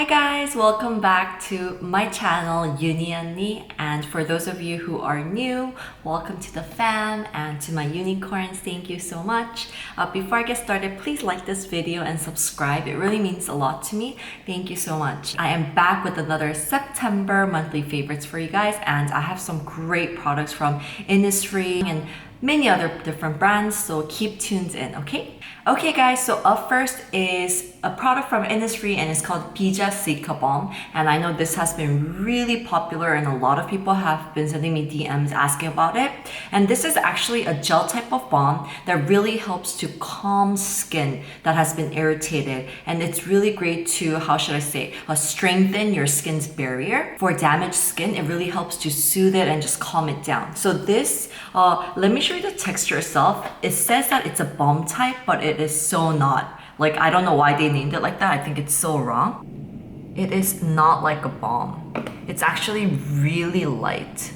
Hi guys, welcome back to my channel EuniUnni, and for those of you who are new, welcome to the fam, and to my unicorns, thank you so much. Before I get started, please like this video and subscribe. It really means a lot to me. Thank you so much. I am back with another September monthly favorites for you guys, and I have some great products from Innisfree and many other different brands, so keep tuned in, okay? Okay guys, so up first is a product from Innisfree and it's called Bija Cica Balm, and I know this has been really popular and a lot of people have been sending me DMs asking about it. And this is actually a gel type of balm that really helps to calm skin that has been irritated, and it's really great to, how should I say, strengthen your skin's barrier. For damaged skin, it really helps to soothe it and just calm it down. So this, let me show you the texture itself. It says that it's a balm type, but it is so not. Like, I don't know why they named it like that. I think it's so wrong. It is not like a balm. It's actually really light.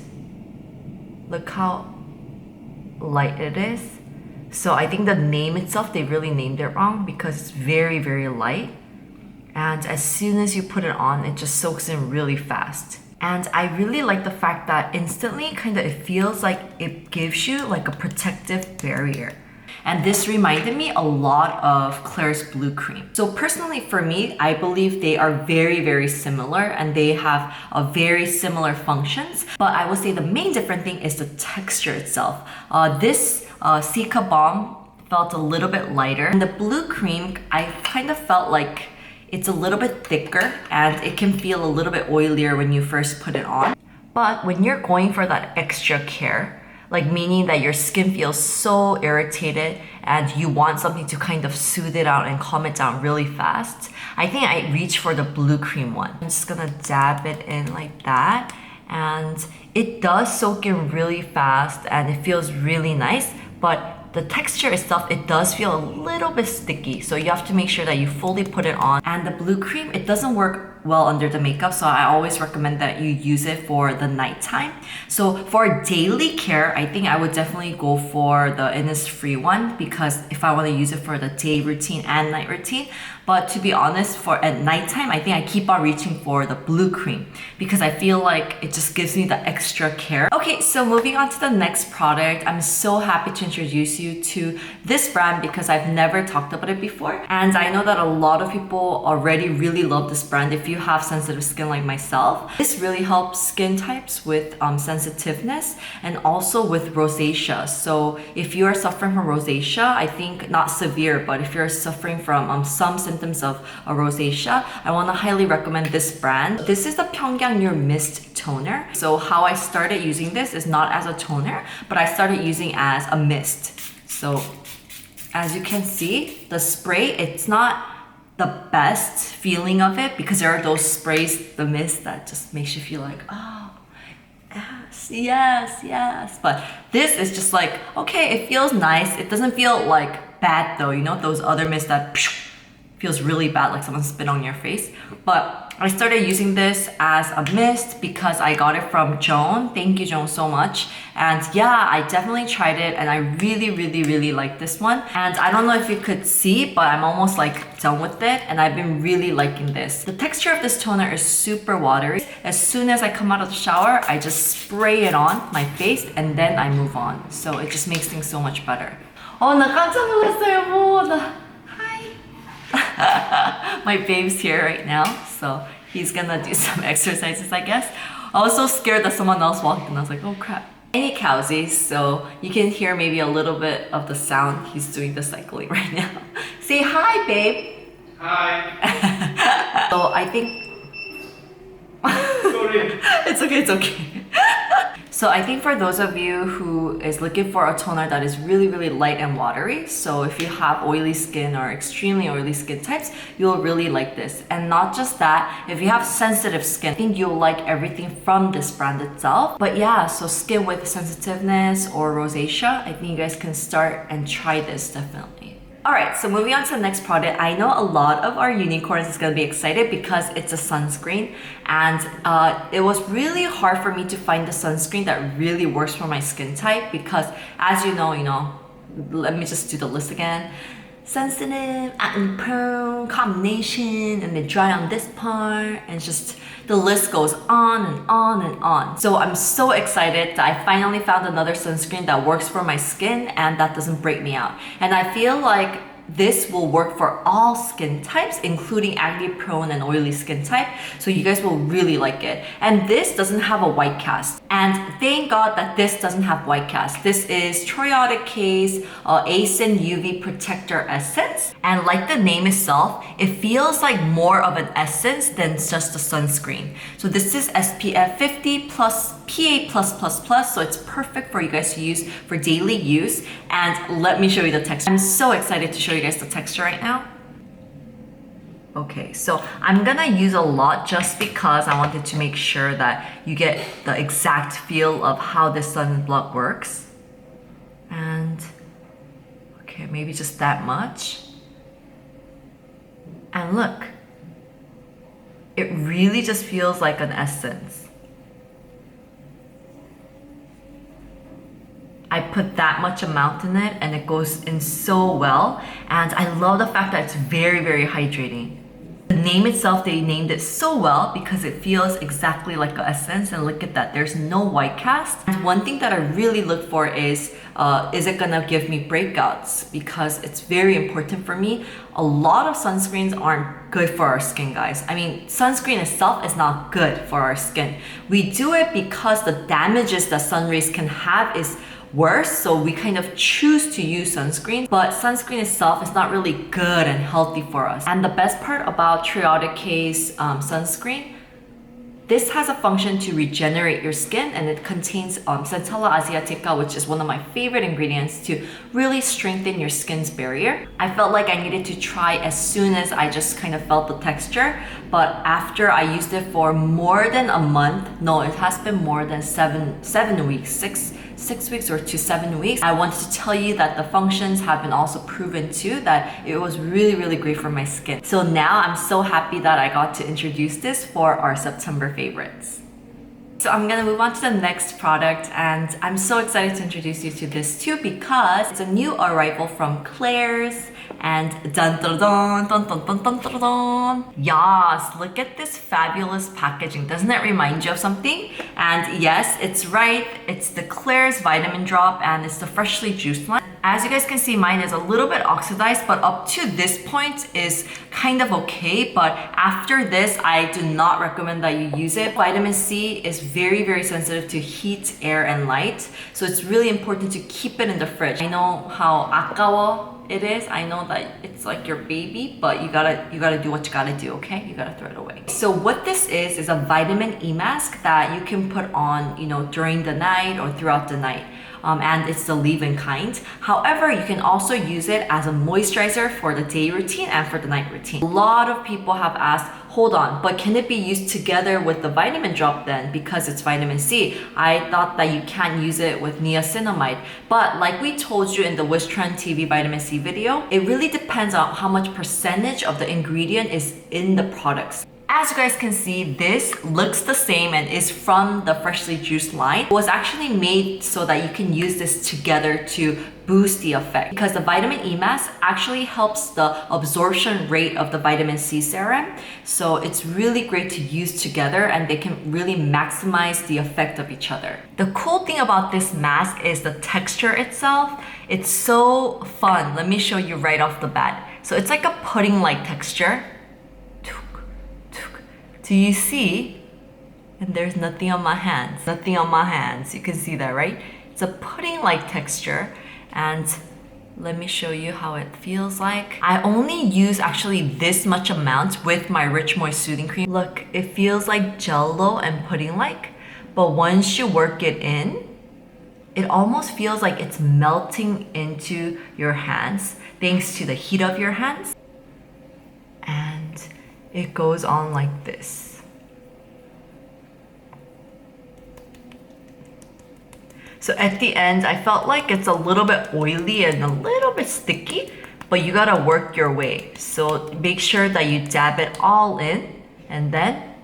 Look how light it is. So I think the name itself, they really named it wrong because it's very, very light. And as soon as you put it on, it just soaks in really fast. And I really like the fact that instantly, it feels like it gives you like a protective barrier. And this reminded me a lot of Klairs Blue Cream. So personally for me, I believe they are very, very similar and they have very similar functions. But I would say the main different thing is the texture itself. This Cica Balm felt a little bit lighter. And the Blue Cream, I kind of felt like it's a little bit thicker and it can feel a little bit oilier when you first put it on. But when you're going for that extra care, like meaning that your skin feels so irritated and you want something to kind of soothe it out and calm it down really fast, I think I reach for the Blue Cream one. I'm just gonna dab it in like that, and it does soak in really fast and it feels really nice, but the texture itself, it does feel a little bit sticky, so you have to make sure that you fully put it on. And the Blue Cream, it doesn't work well under the makeup, so I always recommend that you use it for the nighttime. So for daily care, I think I would definitely go for the Innisfree one, because if I want to use it for the day routine and night routine. But to be honest, for at nighttime, I think I keep on reaching for the Blue Cream because I feel like it just gives me the extra care. Okay, so moving on to the next product, I'm so happy to introduce you to this brand because I've never talked about it before. And I know that a lot of people already really love this brand if you have sensitive skin like myself. This really helps skin types with sensitiveness and also with rosacea. So if you are suffering from rosacea, I think not severe, but if you're suffering from some symptoms of rosacea, I want to highly recommend this brand. This is the PYUNGKANG Your Mist Toner. So how I started using this is not as a toner, but I started using as a mist. So as you can see, the spray, it's not the best feeling of it because there are those sprays, the mist, that just makes you feel like, oh, yes, yes, yes. But this is just like, okay, it feels nice. It doesn't feel like bad though, you know, those other mists that feels really bad, like someone spit on your face. But I started using this as a mist because I got it from Joan. Thank you, Joan, so much. And yeah, I definitely tried it and I really, really, really like this one. And I don't know if you could see, but I'm almost like done with it and I've been really liking this. The texture of this toner is super watery. As soon as I come out of the shower, I just spray it on my face and then I move on. So it just makes things so much better. Oh, 나 깜짝 놀랐어요, 뭐. My babe's here right now, so he's gonna do some exercises, I guess. I was so scared that someone else walked in. I was like, oh crap. Any cowsies, so you can hear maybe a little bit of the sound. He's doing the cycling right now. Say hi, babe. Hi. So I think... Sorry. It's okay, it's okay. So I think for those of you who is looking for a toner that is really, really light and watery, so if you have oily skin or extremely oily skin types, you'll really like this. And not just that, if you have sensitive skin, I think you'll like everything from this brand itself. But yeah, so skin with sensitiveness or rosacea, I think you guys can start and try this definitely. Alright, so moving on to the next product, I know a lot of our unicorns is going to be excited because it's a sunscreen, and it was really hard for me to find the sunscreen that really works for my skin type because, as you know, let me just do the list again. sensitive, acne prone combination, and they dry on this part, and just the list goes on and on and on. So I'm so excited that I finally found another sunscreen that works for my skin and that doesn't break me out. And I feel like this will work for all skin types, including acne prone and oily skin type. So you guys will really like it. And this doesn't have a white cast. And thank God that this doesn't have white cast. This is TROIAREUKE's ACEN UV Protector Essence. And like the name itself, it feels like more of an essence than just a sunscreen. So this is SPF 50 plus PA+++, so it's perfect for you guys to use for daily use. And let me show you the texture. I'm so excited to show you guys the texture right now. Okay, so I'm gonna use a lot just because I wanted to make sure that you get the exact feel of how this sunblock works. And okay, maybe just that much. And look, it really just feels like an essence. I put that much amount in it and it goes in so well. And I love the fact that it's very, very hydrating. The name itself, they named it so well because it feels exactly like an essence. And look at that, there's no white cast. And one thing that I really look for is it gonna give me breakouts? Because it's very important for me. A lot of sunscreens aren't good for our skin, guys. I mean, sunscreen itself is not good for our skin. We do it because the damages that sun rays can have is worse, so we kind of choose to use sunscreen, but sunscreen itself is not really good and healthy for us. And the best part about TROIAREUKE's sunscreen, this has a function to regenerate your skin, and it contains Centella asiatica, which is one of my favorite ingredients to really strengthen your skin's barrier. I felt like I needed to try as soon as I just kind of felt the texture, but after I used it for more than a month, no, it has been more than seven weeks, six weeks or to 7 weeks, I wanted to tell you that the functions have been also proven too, that it was really, really great for my skin. So now I'm so happy that I got to introduce this for our September favorites. So I'm gonna move on to the next product, and I'm so excited to introduce you to this too because it's a new arrival from Klairs. And dun dun dun dun dun dun dun dun dun. Yes, look at this fabulous packaging. Doesn't it remind you of something? And yes, it's right. It's the Klairs Vitamin Drop, and it's the freshly juiced one. As you guys can see, mine is a little bit oxidized, but up to this point is kind of okay. But after this, I do not recommend that you use it. Vitamin C is very, very sensitive to heat, air, and light. So it's really important to keep it in the fridge. I know how 아까워 it is. I know that it's like your baby, but you gotta do what you gotta do, okay? You gotta throw it away. So what this is a vitamin E mask that you can put on, you know, during the night or throughout the night. And it's the leave-in kind. However, you can also use it as a moisturizer for the day routine and for the night routine. A lot of people have asked, hold on, but can it be used together with the vitamin drop then because it's vitamin C? I thought that you can't use it with niacinamide. But like we told you in the Wish Trend TV vitamin C video, it really depends on how much percentage of the ingredient is in the products. As you guys can see, this looks the same and is from the freshly juiced line. It was actually made so that you can use this together to boost the effect because the vitamin E mask actually helps the absorption rate of the vitamin C serum. So it's really great to use together and they can really maximize the effect of each other. The cool thing about this mask is the texture itself. It's so fun. Let me show you right off the bat. So it's like a pudding-like texture. Do you see? And there's nothing on my hands. Nothing on my hands. You can see that, right? It's a pudding-like texture. And let me show you how it feels like. I only use actually this much amount with my Rich Moist Soothing Cream. Look, it feels like Jell-O and pudding-like. But once you work it in, it almost feels like it's melting into your hands thanks to the heat of your hands. And it goes on like this. So at the end, I felt like it's a little bit oily and a little bit sticky, but you gotta work your way. So make sure that you dab it all in and then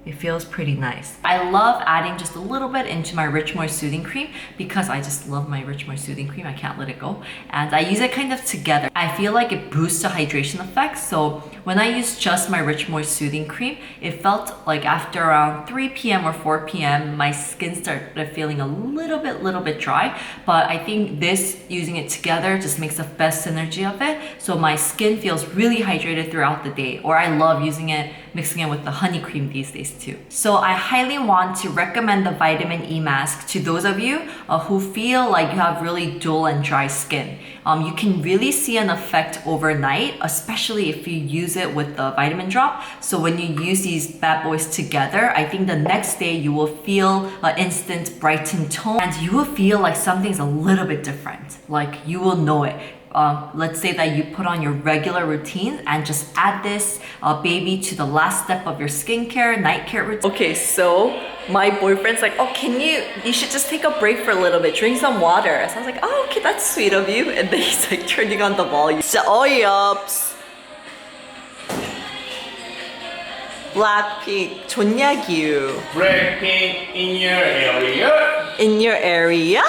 It feels pretty nice. I love adding just a little bit into my Rich Moist Soothing Cream because I just love my Rich Moist Soothing Cream. I can't let it go. And I use it kind of together. I feel like it boosts the hydration effect. So when I use just my Rich Moist Soothing Cream, it felt like after around 3 p.m. or 4 p.m., my skin started feeling a little bit dry. But I think this, using it together, just makes the best synergy of it. So my skin feels really hydrated throughout the day. Or I love using it, mixing it with the honey cream these days too. So I highly want to recommend the vitamin E mask to those of you who feel like you have really dull and dry skin. You can really see an effect overnight, especially if you use it with the vitamin drop. So when you use these bad boys together, I think the next day you will feel an instant brightened tone and you will feel like something's a little bit different. Like you will know it. Let's say that you put on your regular routine and just add this baby to the last step of your skincare, night care routine. Okay, so my boyfriend's like, oh, you should just take a break for a little bit, drink some water. So I was like, oh, okay, that's sweet of you. And then he's like turning on the volume. So, oh, yups. Blackpink, 좋냐규. Blackpink in your area. In your area?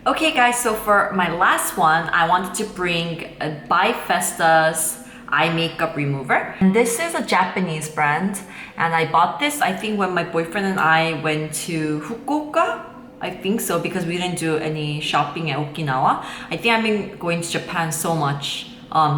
Okay guys, so for my last one, I wanted to bring BIFESTA's eye makeup remover. And this is a Japanese brand, and I bought this I think when my boyfriend and I went to Fukuoka. I think so, because we didn't do any shopping at Okinawa. I think I've been going to Japan so much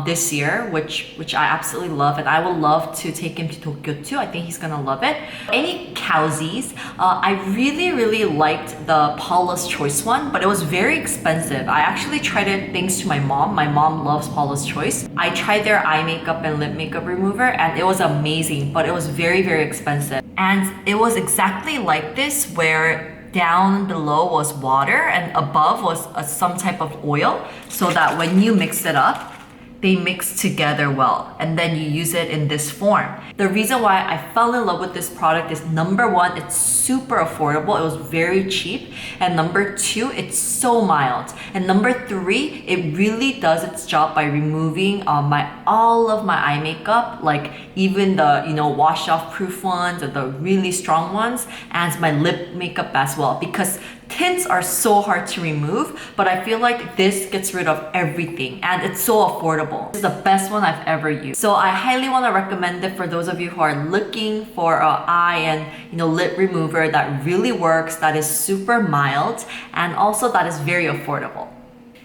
this year, which I absolutely love, and I would love to take him to Tokyo too. I think he's gonna love it. Any cowsies, I really liked the Paula's Choice one, but it was very expensive. I actually tried it thanks to my mom. My mom loves Paula's Choice. I tried their eye makeup and lip makeup remover and it was amazing, but it was very expensive. And it was exactly like this, where down below was water and above was some type of oil, so that when you mix it up, they mix together well, and then you use it in this form. The reason why I fell in love with this product is, number one, it's super affordable. It was very cheap. And number two, it's so mild. And number three, it really does its job by removing all of my eye makeup, like even the wash off proof ones or the really strong ones, and my lip makeup as well, because tints are so hard to remove, but I feel like this gets rid of everything and it's so affordable. This is the best one I've ever used. So I highly want to recommend it for those of you who are looking for an eye and lip remover that really works, that is super mild, and also that is very affordable.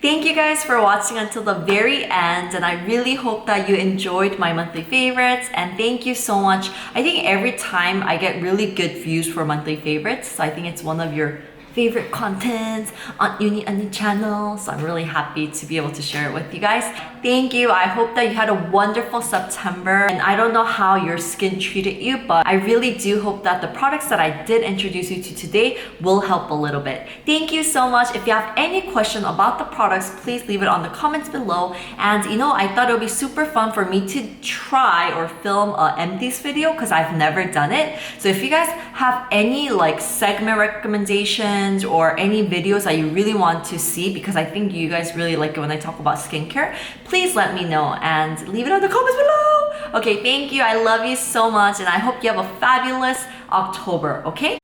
Thank you guys for watching until the very end, and I really hope that you enjoyed my monthly favorites, and thank you so much. I think every time I get really good views for monthly favorites, so I think it's one of your favorite content on EuniUnni channel, so I'm really happy to be able to share it with you guys. Thank you. I hope that you had a wonderful September, and I don't know how your skin treated you, but I really do hope that the products that I did introduce you to today will help a little bit. Thank you so much. If you have any question about the products, please leave it on the comments below. And I thought it would be super fun for me to try or film a empties video, because I've never done it. So if you guys have any segment recommendations or any videos that you really want to see, because I think you guys really like it when I talk about skincare, please let me know and leave it on the comments below. Okay, thank you. I love you so much, and I hope you have a fabulous October, okay?